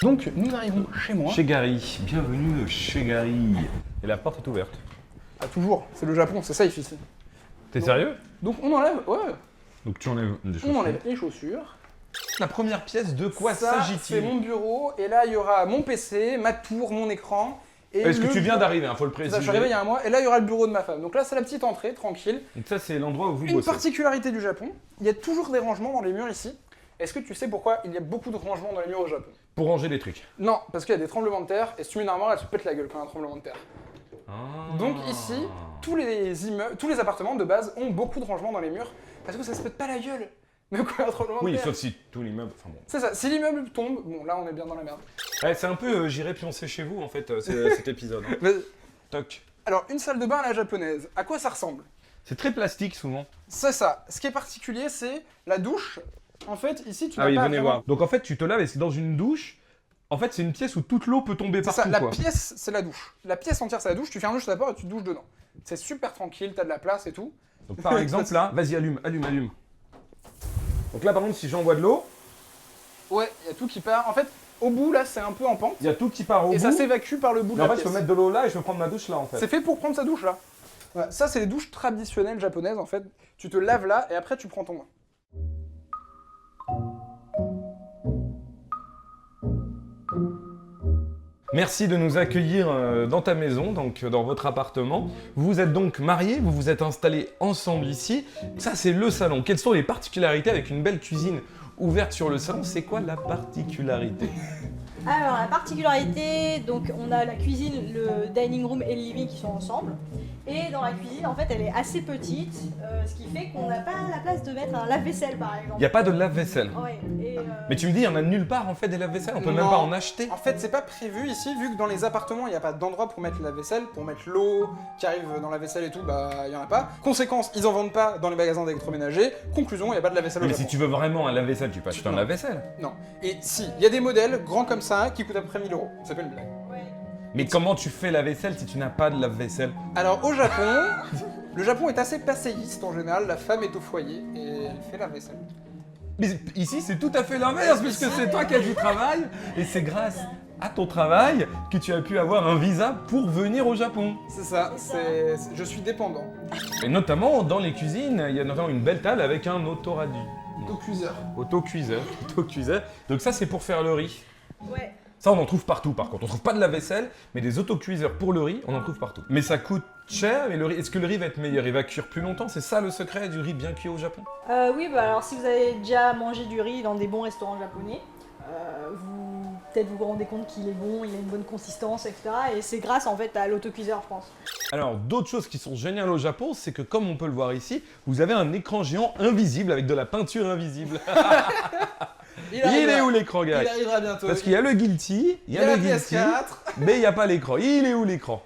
Donc nous arrivons chez moi. Chez Gary, bienvenue chez Gary. Et la porte est ouverte. Ah toujours, c'est le Japon, c'est safe ici. T'es sérieux? Donc on enlève, ouais, Donc tu enlèves des on chaussures. enlève les chaussures. La première pièce, de quoi Ça, c'est s'agit-il? mon bureau, et là il y aura mon PC, ma tour, mon écran. Et Est-ce que le tu viens bureau- d'arriver, faut le C'est préciser. ça, je suis arrivé il y a un mois, et là il y aura le bureau de ma femme. Donc là c'est la petite entrée, tranquille. Donc ça c'est l'endroit où vous Une bossez. particularité du Japon, il y a toujours des rangements dans les murs ici. Est-ce que tu sais pourquoi il y a beaucoup de rangements dans les murs au Japon? Pour ranger des trucs. Non, parce qu'il y a des tremblements de terre, et si tu mets une armoire, elle se pète la gueule quand il y a un tremblement de terre. Ah. Donc ici, tous les immeubles, tous les appartements de base ont beaucoup de rangements dans les murs, parce que ça se pète pas la gueule. Mais quand il y a un tremblement de Oui, terre. sauf si tout l'immeuble... Enfin bon. C'est ça, si l'immeuble tombe, bon là on est bien dans la merde. Ouais, c'est un peu j'irai pioncer chez vous en fait, cet épisode. hein. Mais- Toc. Alors, une salle de bain à la japonaise, à quoi ça ressemble? C'est très plastique souvent. C'est ça. Ce qui est particulier, c'est la douche. En fait, ici, tu Ah n'as oui, pas venez vraiment... voir. Donc en fait tu te laves et c'est dans une douche. En fait c'est une pièce où toute l'eau peut tomber C'est partout ça, la quoi. pièce, c'est la douche. La pièce entière, c'est la douche, tu fermes juste la porte et tu te douches dedans. C'est super tranquille, t'as de la place et tout. Donc par exemple là, vas-y allume. Donc là par contre si j'envoie de l'eau, Ouais, il y a tout qui part. En fait, au bout, là, c'est un peu en pente. il y a tout qui part au Et bout. ça s'évacue par le bout de Mais en la fait je pièce. peux mettre de l'eau là et je peux prendre ma douche là en fait. C'est fait pour prendre sa douche, là. Ouais, ça, c'est les douches traditionnelles japonaises, en fait. Tu te laves là et après, tu prends ton bain. Merci de nous accueillir dans ta maison, donc dans votre appartement. Vous êtes donc mariés, vous vous êtes installés ensemble ici. Ça, c'est le salon. Quelles sont les particularités avec une belle cuisine ouverte sur le salon? C'est quoi la particularité? Alors la particularité, donc on a la cuisine, le dining room et le living qui sont ensemble. Et dans la cuisine, en fait, elle est assez petite, ce qui fait qu'on n'a pas la place de mettre un lave-vaisselle par exemple. Il n'y a pas de lave-vaisselle. Ouais, et, Mais tu me dis, il n'y en a nulle part en fait des lave-vaisselles, on peut même Non. pas en acheter. En fait, c'est pas prévu ici, vu que dans les appartements, il n'y a pas d'endroit pour mettre la vaisselle, pour mettre l'eau qui arrive dans la vaisselle et tout, bah, il n'y en a pas. Conséquence, ils en vendent pas dans les magasins d'électroménager. Conclusion, il n'y a pas de la vaisselle au Mais Japon. si tu veux vraiment un lave-vaisselle, tu peux acheter un Non. lave-vaisselle. Non. Et si, il y a des modèles grands comme ça qui coûtent à peu près 1000 euros. C'est pas une blague. ouais. Mais comment tu fais la vaisselle si tu n'as pas de lave-vaisselle? Alors, au Japon, le Japon est assez passéiste en général. La femme est au foyer et elle fait la vaisselle. Mais ici, c'est tout à fait l'inverse, puisque c'est toi qui as du travail, et c'est grâce à ton travail que tu as pu avoir un visa pour venir au Japon. C'est ça, je suis dépendant. Et notamment, dans les cuisines, il y a notamment une belle table avec un autoradie. Autocuiseur. Autocuiseur. Donc ça, c'est pour faire le riz. Ouais. Ça, on en trouve partout, par contre. On trouve pas de la vaisselle, mais des autocuiseurs pour le riz, on en trouve partout. Mais ça coûte cher, mais le riz, est-ce que le riz va être meilleur? Il va cuire plus longtemps? C'est ça le secret du riz bien cuit au Japon? Oui, bah alors si vous avez déjà mangé du riz dans des bons restaurants japonais, peut-être vous vous rendez compte qu'il est bon, il a une bonne consistance, etc. Et c'est grâce en fait à l'autocuiseur, je pense. Alors, d'autres choses qui sont géniales au Japon, c'est que comme on peut le voir ici, vous avez un écran géant invisible avec de la peinture invisible. Il est où l'écran, gars? Il arrivera bientôt. Parce qu'il y a le Guilty, il y a le Guilty, PS4. mais il n'y a pas l'écran. Il est où l'écran?